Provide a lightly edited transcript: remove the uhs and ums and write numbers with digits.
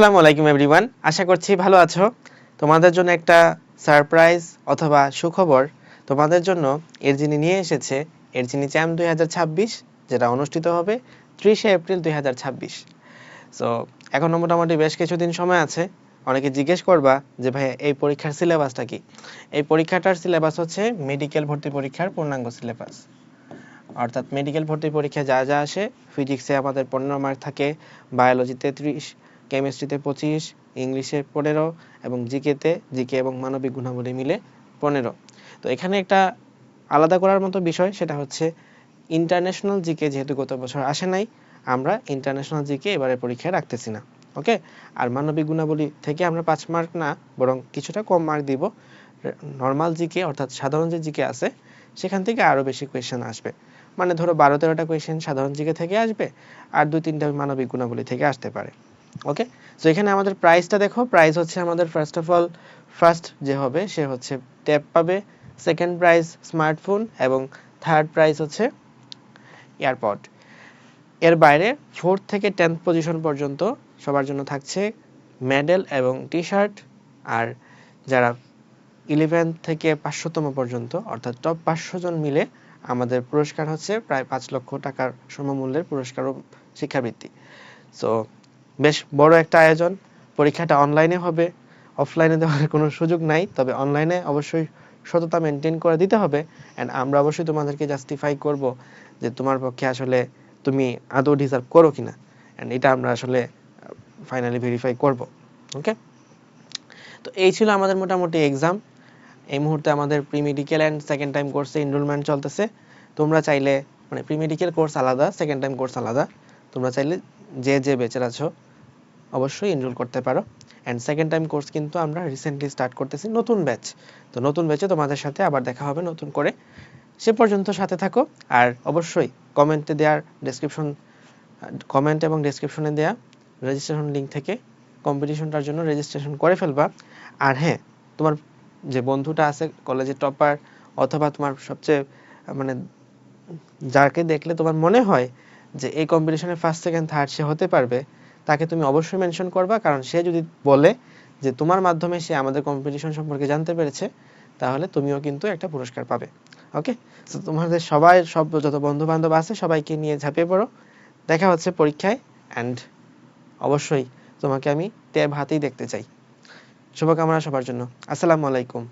আসসালামু আলাইকুম এভরিওয়ান, আশা করছি ভালো আছো। তোমাদের জন্য একটা সারপ্রাইজ অথবা সুখবর তোমাদের জন্য এরজিনি নিয়ে এসেছে। এরজিনি চ্যাম্প 2026 যেটা অনুষ্ঠিত হবে 30শে এপ্রিল 2026। সো এখনো মোটামুটি বেশ কিছুদিন সময় আছে। অনেকে জিজ্ঞেস করবা যে ভাই এই পরীক্ষার সিলেবাসটা কি। এই পরীক্ষাটার সিলেবাস হচ্ছে মেডিকেল ভর্তি পরীক্ষার পূর্ণাঙ্গ সিলেবাস। অর্থাৎ মেডিকেল ভর্তি পরীক্ষায় যা যা আসে, ফিজিক্সে আমাদের 15 মার্ক থাকে, বায়োলজিতে 30, কেমিস্ট্রিতে 25, ইংলিশে 15 এবং জিকে এবং মানবিক গুণাবলী মিলে 15। তো এখানে একটা আলাদা করার মতো বিষয়, সেটা হচ্ছে ইন্টারন্যাশনাল জিকে যেহেতু গত বছর আসে নাই, আমরা ইন্টারন্যাশনাল জিকে এবারে পরীক্ষায় রাখতেছি না। ওকে, আর মানবিক গুণাবলী থেকে আমরা 5 মার্ক না, বরং কিছুটা কম মার্ক দিব। নর্মাল জিকে অর্থাৎ সাধারণ যে জিকে আছে সেখান থেকে আরও বেশি কোয়েশ্চেন আসবে। মানে ধরো 12-13টা কোয়েশ্চেন সাধারণ জিকে থেকে আসবে, আর 2-3টা মানবিক গুণাবলী থেকে আসতে পারে। ওকে, তো এখানে আমাদের প্রাইসটা দেখো। প্রাইস হচ্ছে আমাদের ফার্স্ট যে হবে সে হচ্ছে ট্যাব পাবে, সেকেন্ড প্রাইজ স্মার্টফোন এবং থার্ড প্রাইজ হচ্ছে এয়ারপড। এর বাইরে 4th থেকে 10th পজিশন পর্যন্ত সবার জন্য থাকছে মেডেল এবং টি শার্ট। আর যারা 11 থেকে 500তম পর্যন্ত অর্থাৎ টপ 500 জন মিলে আমাদের পুরস্কার হচ্ছে প্রায় 5 লক্ষ টাকার সমমূল্যের পুরস্কার ও শিক্ষাবৃত্তি। সো বেশ বড় একটা আয়োজন। পরীক্ষাটা অনলাইনে হবে, অফলাইনে দেওয়ার কোনো সুযোগ নাই, তবে অনলাইনে অবশ্যই সততা মেনটেন করে দিতে হবে। অ্যান্ড আমরা অবশ্যই তোমাদেরকে জাস্টিফাই করব যে তোমার পক্ষে আসলে তুমি আদৌ ডিজার্ভ করো কিনা, অ্যান্ড এটা আমরা আসলে ফাইনালি ভেরিফাই করব। ওকে, তো এই ছিল আমাদের মোটামুটি এক্সাম। এই মুহূর্তে আমাদের pre medical and second time কোর্সে এনরোলমেন্ট চলতেছে। তোমরা চাইলে, মানে প্রি মেডিকেল কোর্স আলাদা, সেকেন্ড টাইম কোর্স আলাদা, তোমরা চাইলে যে বেচের আছো অবশ্যই এনরোল করতে পারো। অ্যান্ড সেকেন্ড টাইম কোর্স কিন্তু আমরা রিসেন্টলি স্টার্ট করতেছি, নতুন ব্যাচ। তো নতুন ব্যাচে তোমাদের সাথে আবার দেখা হবে নতুন করে। সে পর্যন্ত সাথে থাকো। আর অবশ্যই কমেন্ট এবং ডেসক্রিপশনে দেওয়া রেজিস্ট্রেশন লিঙ্ক থেকে কম্পিটিশনটার জন্য রেজিস্ট্রেশন করে ফেলবা। আর হ্যাঁ, তোমার যে বন্ধুটা আছে কলেজের টপার, অথবা তোমার সবচেয়ে মানে যাকে দেখলে তোমার মনে হয় যে এই কম্পিটিশনে ফার্স্ট সেকেন্ড থার্ড সে হতে পারবে, তাকে তুমি অবশ্যই মেনশন করবা। কারণ সে যদি বলে যে তোমার মাধ্যমে সে আমাদের কম্পিটিশন সম্পর্কে জানতে পেরেছে, তাহলে তুমিও কিন্তু একটা পুরস্কার পাবে। ওকে, তো তোমাদের সব যত বন্ধু বান্ধব আছে সবাইকে নিয়ে ঝাঁপিয়ে পড়ো। দেখা হচ্ছে পরীক্ষায়। অ্যান্ড অবশ্যই তোমাকে আমি ট্যাব হাতেই দেখতে চাই। শুভকামনা সবার জন্য। আসসালামু আলাইকুম।